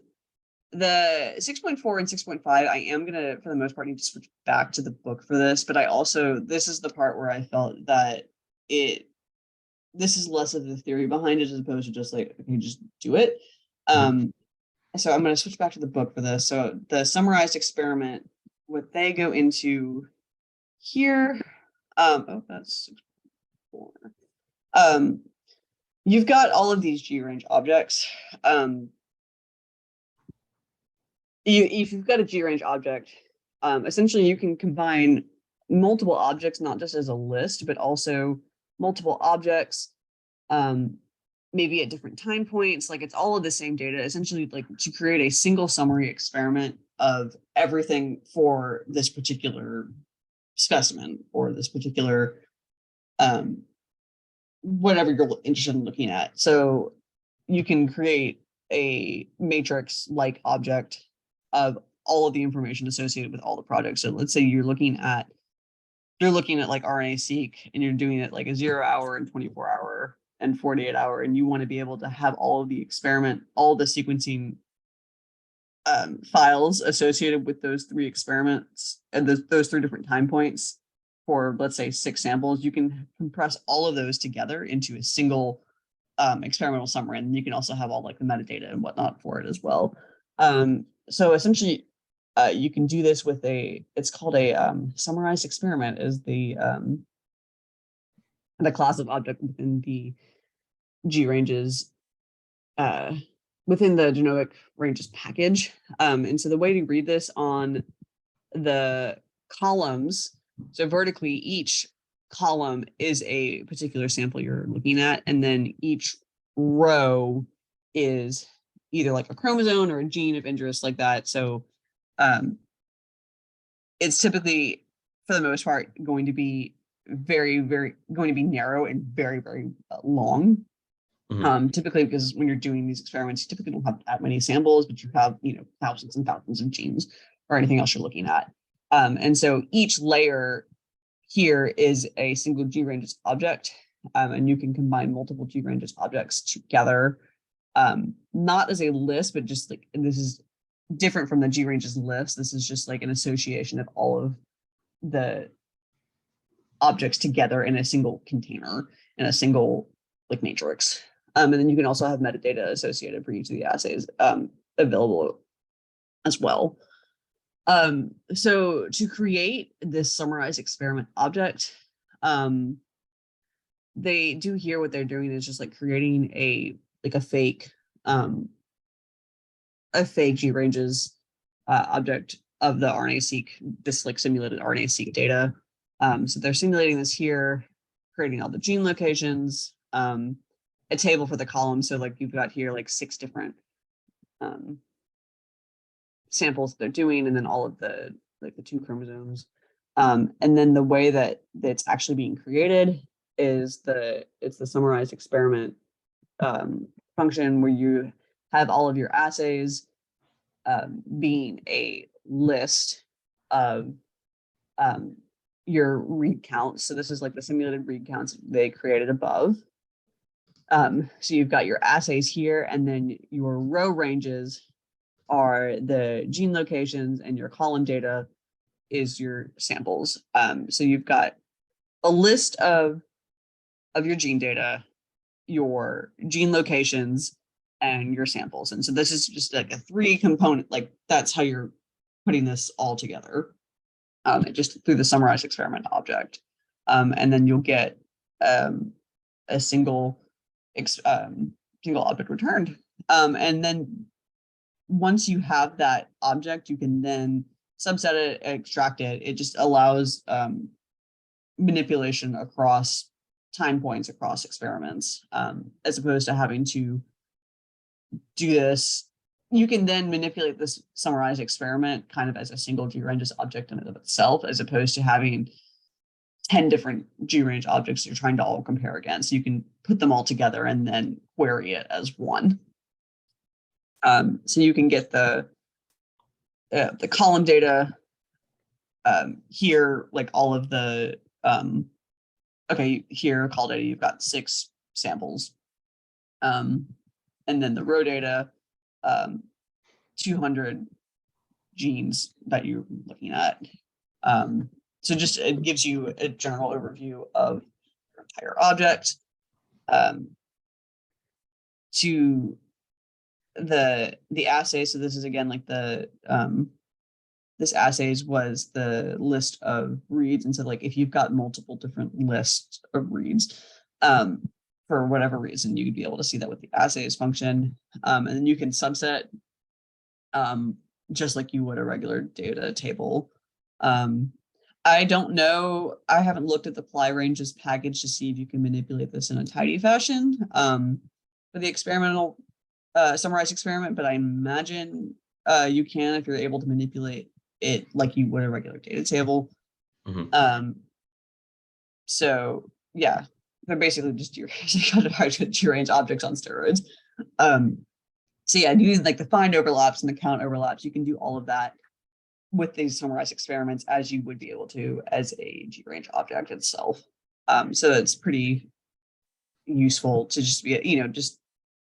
the 6.4 and 6.5, I am gonna, for the most part, need to switch back to the book for this, but I also, this is the part where I felt that this is less of the theory behind it, as opposed to just like, okay, just do it. So I'm going to switch back to the book for this. So the summarized experiment, what they go into here, that's 6.4. You've got all of these GRange objects. If you've got a GRange object, essentially you can combine multiple objects, not just as a list, but also multiple objects, maybe at different time points. Like it's all of the same data, essentially, like to create a single summary experiment of everything for this particular specimen, or this particular whatever you're interested in looking at. So you can create a matrix-like object of all of the information associated with all the projects. So let's say you're looking at like RNA-seq, and you're doing it like a 0-hour and 24-hour and 48 hour, and you want to be able to have all of the all the sequencing files associated with those 3 experiments and those 3 different time points for, let's say, 6 samples, you can compress all of those together into a single experimental summary. And you can also have all like the metadata and whatnot for it as well. So essentially, you can do this with it's called a summarized experiment, is the class of object within the G ranges, within the genomic ranges package. And so the way to read this on the columns, so vertically, each column is a particular sample you're looking at, and then each row is either like a chromosome or a gene of interest, like that. So it's typically, for the most part, going to be very going to be narrow and very long. Typically, because when you're doing these experiments, you typically don't have that many samples, but you have, thousands and thousands of genes or anything else you're looking at. And so each layer here is a single G ranges object, and you can combine multiple G ranges objects together, not as a list, but just like, and this is different from the G ranges list. This is just like an association of all of the objects together in a single container, in a single like matrix. And then you can also have metadata associated for each of the assays available as well. So to create this summarized experiment object, they do here, what they're doing is just like creating a fake G ranges object of the RNA-seq, this like simulated RNA-seq data. So they're simulating this here, creating all the gene locations, a table for the column. So like you've got here like 6 different samples they're doing, and then all of the 2 chromosomes. And then the way that it's actually being created is it's the summarized experiment function, where you have all of your assays being a list of your read counts. So this is like the simulated read counts they created above. So you've got your assays here, and then your row ranges are the gene locations, and your column data is your samples. So you've got a list of your gene data, your gene locations, and your samples. And so this is just like a 3 component, like that's how you're putting this all together, just through the summarized experiment object. And then you'll get a single object returned. And then once you have that object, you can then subset it, extract it. It just allows manipulation across time points, across experiments, as opposed to having to do this. You can then manipulate this summarized experiment kind of as a single G-ranges object in and of itself, as opposed to having 10 different G-range objects you're trying to all compare against. You can put them all together and then query it as one. So you can get the column data here, like all of the here call data, you've got 6 samples, and then the row data, 200 genes that you're looking at. So just it gives you a general overview of your entire object. To the assay, so this is again like the this assays was the list of reads, and so like if you've got multiple different lists of reads, for whatever reason, you could be able to see that with the assays function, and then you can subset just like you would a regular data table. I don't know, I haven't looked at the ply ranges package to see if you can manipulate this in a tidy fashion for the experimental summarized experiment, but I imagine you can if you're able to manipulate it like you would a regular data table. So yeah, they're basically just G-range objects on steroids. So yeah, using like the find overlaps and the count overlaps, you can do all of that with these summarized experiments as you would be able to as a G-range object itself. So it's pretty useful to just be, just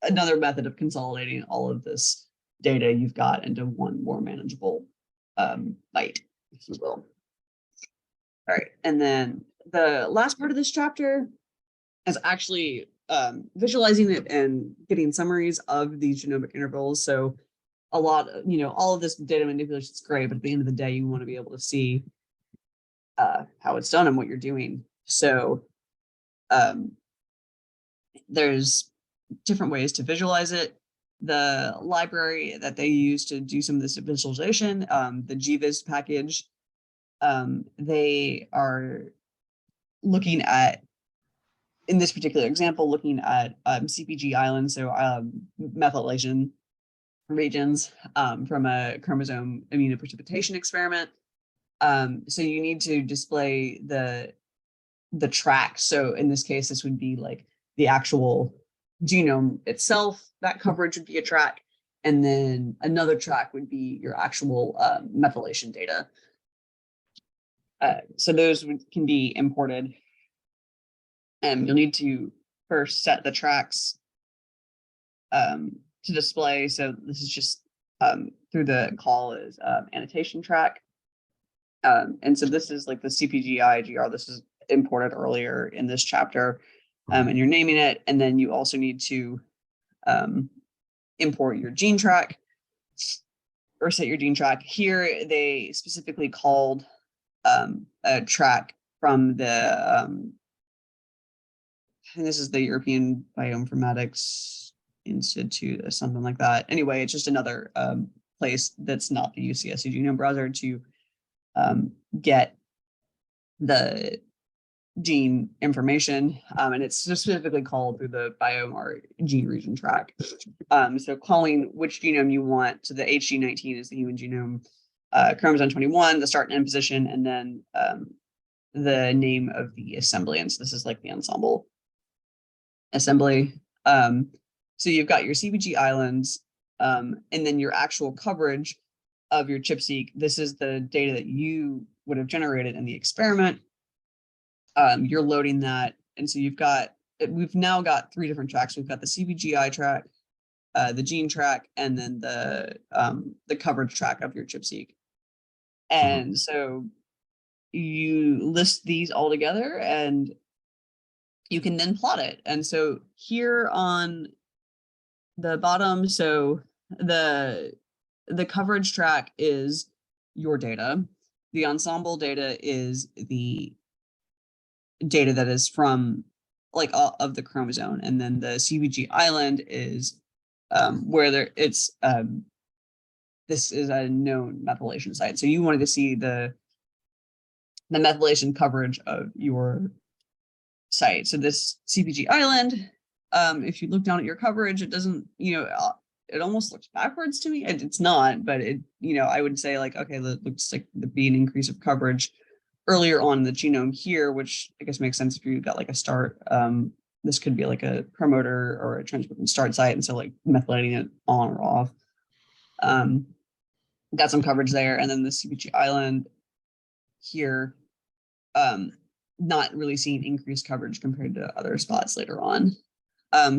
another method of consolidating all of this data you've got into one more manageable bite, if you will. All right, and then the last part of this chapter is actually visualizing it and getting summaries of these genomic intervals. So a lot of, all of this data manipulation is great, but at the end of the day, you want to be able to see how it's done and what you're doing. So there's different ways to visualize it. The library that they use to do some of this visualization, the GViz package, they are looking at, in this particular example, looking at CPG islands, so methylation regions from a chromosome immunoprecipitation experiment. So you need to display the track. So in this case, this would be like the actual genome itself. That coverage would be a track. And then another track would be your actual methylation data. So those can be imported. And you'll need to first set the tracks to display. So this is just through the call is annotation track. And so this is like the CPG IGR. This is imported earlier in this chapter, and you're naming it. And then you also need to import your gene track or set your gene track. Here, they specifically called a track from the, and this is the European Bioinformatics Institute or something like that. Anyway, it's just another place that's not the UCSC genome browser to get the gene information, and it's specifically called through the biome gene region track. So calling which genome you want, so the HG19 is the human genome, chromosome 21, the start and end position, and then the name of the assembly. And so this is like the ensemble assembly. So you've got your CPG islands, and then your actual coverage of your ChIP-seq. This is the data that you would have generated in the experiment. You're loading that. And so we've now got 3 different tracks. We've got the CPGI track, the gene track, and then the coverage track of your ChIP-seq. And so you list these all together and you can then plot it. And so here on the bottom, so the coverage track is your data. The ensemble data is the data that is from like all of the chromosome, and then the CPG island is where this is a known methylation site. So you wanted to see the methylation coverage of your site. So this CPG island, if you look down at your coverage, it doesn't, it almost looks backwards to me. It's not, but it, I would say like, okay, that looks like there'd be an increase of coverage earlier on in the genome here, which I guess makes sense if you got like a start. This could be like a promoter or a transcription start site, and so like methylating it on or off. Got some coverage there, and then the CPG island here, not really seeing increased coverage compared to other spots later on.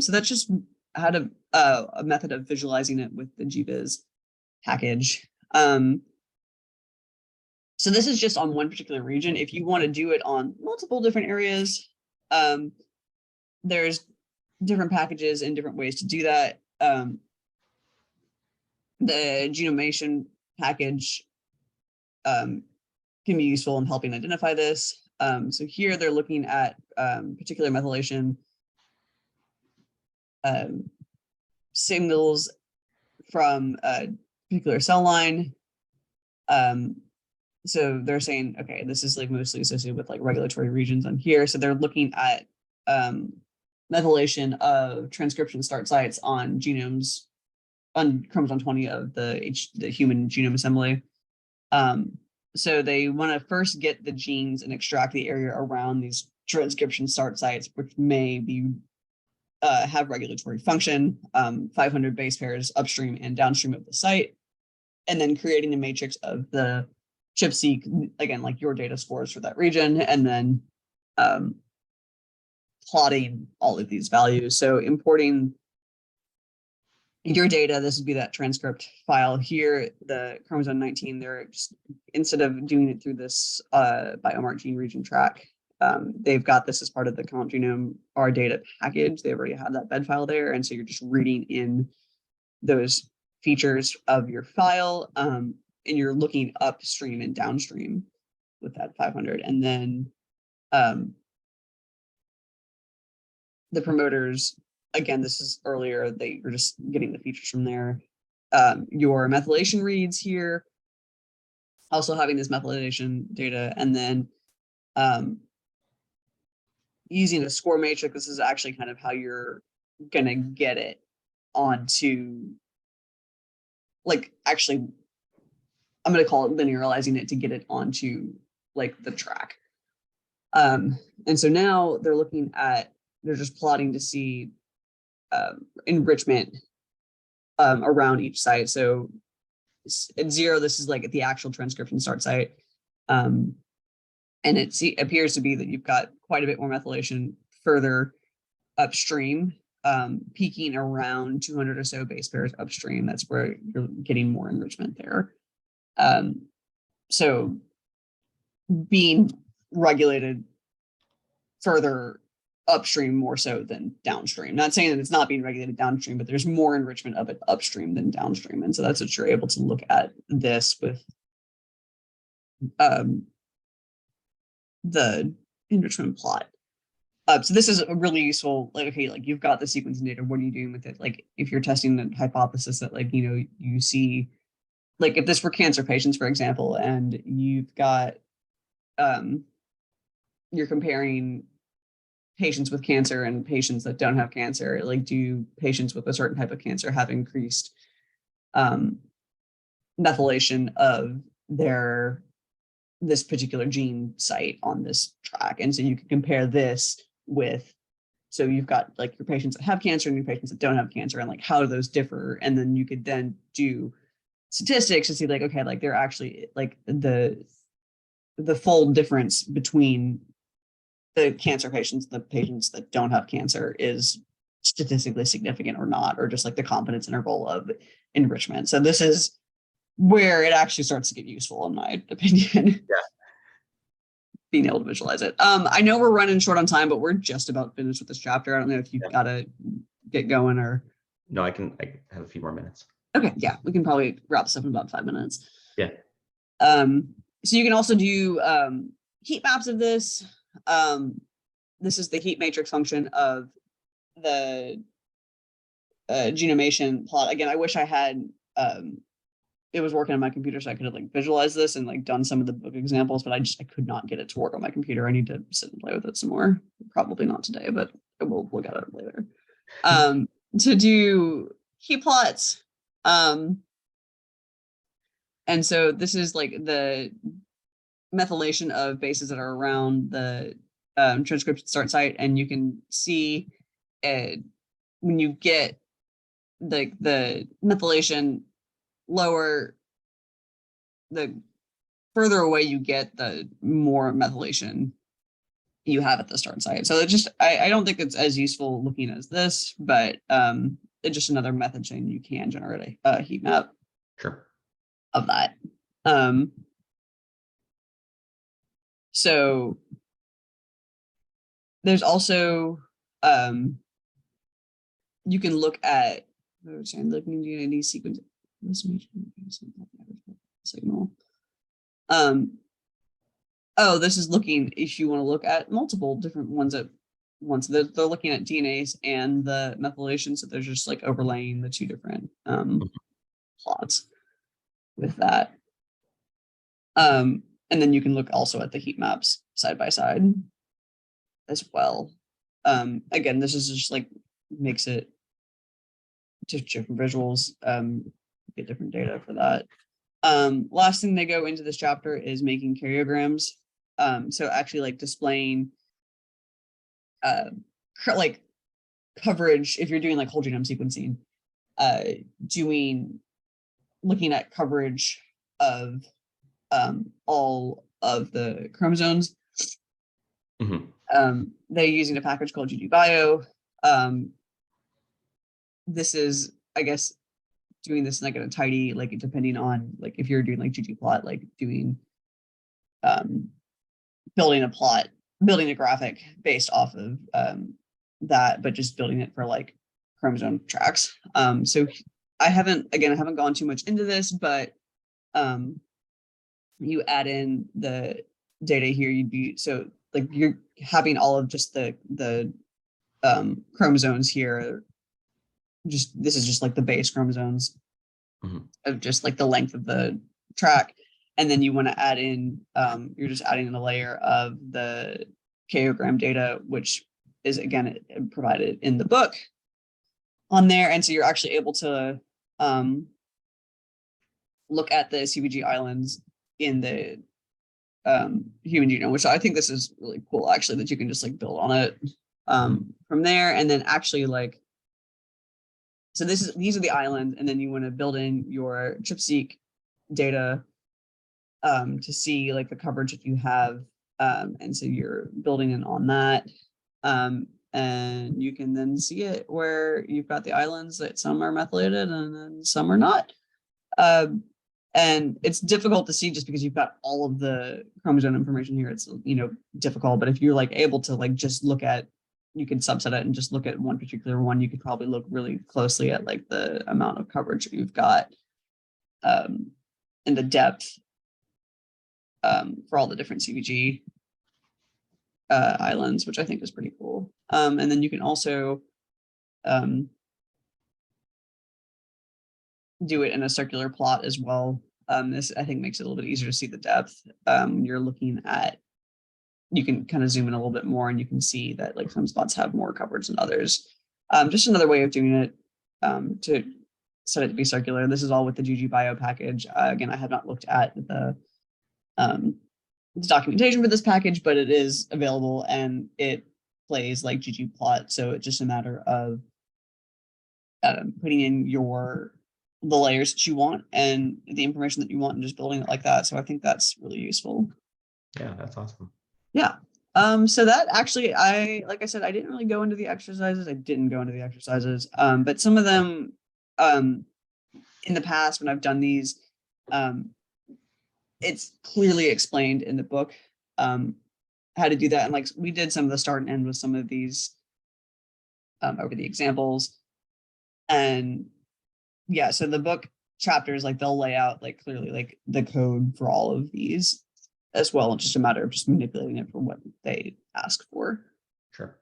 So that's just how to a method of visualizing it with the GViz package. So this is just on one particular region. If you want to do it on multiple different areas, there's different packages and different ways to do that. The Genomation package can be useful in helping identify this. So here they're looking at particular methylation signals from a particular cell line. So they're saying, okay, this is like mostly associated with like regulatory regions on here. So they're looking at methylation of transcription start sites on genomes on chromosome 20 of the human genome assembly. So they want to first get the genes and extract the area around these transcription start sites, which may be have regulatory function, 500 base pairs upstream and downstream of the site, and then creating a matrix of the ChIP-seq, again, like your data scores for that region, and then plotting all of these values. So importing your data, this would be that transcript file here, the chromosome 19, they're just, instead of doing it through this biomark gene region track, they've got this as part of the comp genome R data package. They already have that bed file there. And so you're just reading in those features of your file, and you're looking upstream and downstream with that 500. And then the promoters, again, this is earlier, they were just getting the features from there. Your methylation reads here, also having this methylation data, and then using a score matrix, this is actually kind of how you're gonna get it onto, like, actually, I'm gonna call it linearizing it to get it onto like the track. And so now they're looking at, they're just plotting to see enrichment around each site. So at 0, this is like the actual transcription start site. And it appears to be that you've got quite a bit more methylation further upstream, peaking around 200 or so base pairs upstream. That's where you're getting more enrichment there. So being regulated further upstream more so than downstream. Not saying that it's not being regulated downstream, but there's more enrichment of it upstream than downstream. And so that's what you're able to look at this with the enrichment plot. So this is a really useful, like, okay, like you've got the sequencing data, what are you doing with it? Like if you're testing the hypothesis that, like, you know, you see, like if this were cancer patients, for example, and you've got, you're comparing patients with cancer and patients that don't have cancer, like do patients with a certain type of cancer have increased methylation of this particular gene site on this track? And so you can compare this with, so you've got like your patients that have cancer and your patients that don't have cancer, and like how do those differ? And then you could then do statistics to see, like, okay, like they're actually like the fold difference between the cancer patients, the patients that don't have cancer, is statistically significant or not, or just like the confidence interval of enrichment. So this is where it actually starts to get useful, in my opinion. Yeah. Being able to visualize it. I know we're running short on time, but we're just about finished with this chapter. I don't know if you've got to get going or. No, I have a few more minutes. Okay, yeah, we can probably wrap this up in about 5 minutes. Yeah. So you can also do heat maps of this. This is the heat matrix function of the genomation plot. Again, I wish I had it was working on my computer so I could have like visualized this and like done some of the book examples, but I could not get it to work on my computer. I need to sit and play with it some more. Probably not today, but we'll look at it later. To do heat plots. And so this is like the methylation of bases that are around the transcription start site, and you can see when you get the methylation lower, the further away you get, the more methylation you have at the start site. So it just, I don't think it's as useful looking as this, but it's just another method saying you can generate a heat map. Sure. Of that. So there's also, you can look at, looking at DNA sequence signal. Oh, this is looking, if you want to look at multiple different ones at once, they're looking at DNAs and the methylation, so they're just like overlaying the two different plots with that. And then you can look also at the heat maps side by side as well. Again, this is just like makes it just different visuals, get different data for that. Last thing they go into this chapter is making karyograms. So actually like displaying like coverage, if you're doing like whole genome sequencing, looking at coverage of all of the chromosomes. Mm-hmm. They're using a package called GGBio. This is, I guess, doing this like in a tidy, like depending on like if you're doing like ggplot, like doing building a plot, building a graphic based off of that, but just building it for like chromosome tracks. So I haven't gone too much into this, but you add in the data here, so like you're having all of just the chromosomes here. This is just like the base chromosomes of just like the length of the track. And then you want to add in, you're just adding in a layer of the kayogram data, which is again provided in the book on there. And so you're actually able to look at the CBG islands in the human genome, which I think this is really cool actually, that you can just like build on it from there. And then actually like, so these are the islands, and then you want to build in your ChIP-seq data to see like the coverage that you have. And so you're building in on that. And you can then see it where you've got the islands that some are methylated and then some are not. And it's difficult to see just because you've got all of the chromosome information here. It's, difficult, but if you're like able to like just look at, you can subset it and just look at one particular one, you could probably look really closely at like the amount of coverage that you've got and the depth for all the different CBG islands, which I think is pretty cool. And then you can also do it in a circular plot as well. This I think makes it a little bit easier to see the depth. You're looking at, you can kind of zoom in a little bit more and you can see that like some spots have more coverage than others. Just another way of doing it to set it to be circular. This is all with the GGBio package. Again, I have not looked at the documentation for this package, but it is available and it plays like ggplot. So it's just a matter of putting in the layers that you want and the information that you want and just building it like that. So I think that's really useful. Yeah, that's awesome. Yeah. So that actually, like I said, I didn't really go into the exercises. But some of them in the past when I've done these, it's clearly explained in the book how to do that. And like we did some of the start and end with some of these over the examples. And yeah, so the book chapters, like they'll lay out like clearly like the code for all of these as well. It's just a matter of just manipulating it for what they ask for. Sure.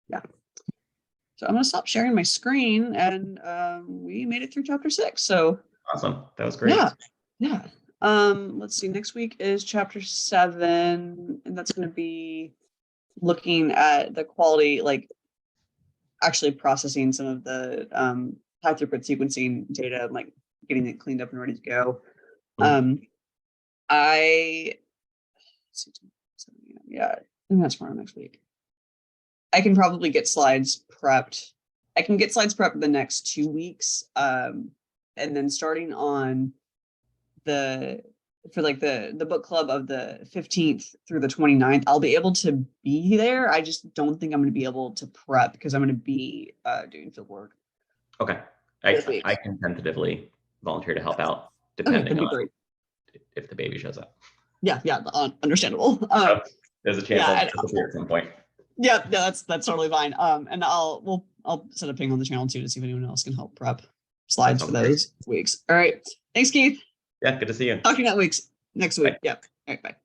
Yeah. So I'm going to stop sharing my screen, and we made it through chapter 6. So awesome. That was great. Yeah. Let's see. Next week is chapter 7, and that's going to be looking at the quality, like actually processing some of the high throughput sequencing data, like getting it cleaned up and ready to go. I think that's tomorrow, next week. I can probably get slides prepped. I can get slides prepped the next 2 weeks. And then starting on the book club of the 15th through the 29th, I'll be able to be there. I just don't think I'm going to be able to prep because I'm going to be doing field work. Okay. I can tentatively volunteer to help out depending on if the baby shows up. Yeah, understandable. There's a chance I'll disappear at some point. Yeah, that's totally fine. And I'll set a ping on the channel too to see if anyone else can help prep slides for those weeks. All right. Thanks, Keith. Yeah, good to see you. Talk to you next week. Bye. Yeah. All right, bye.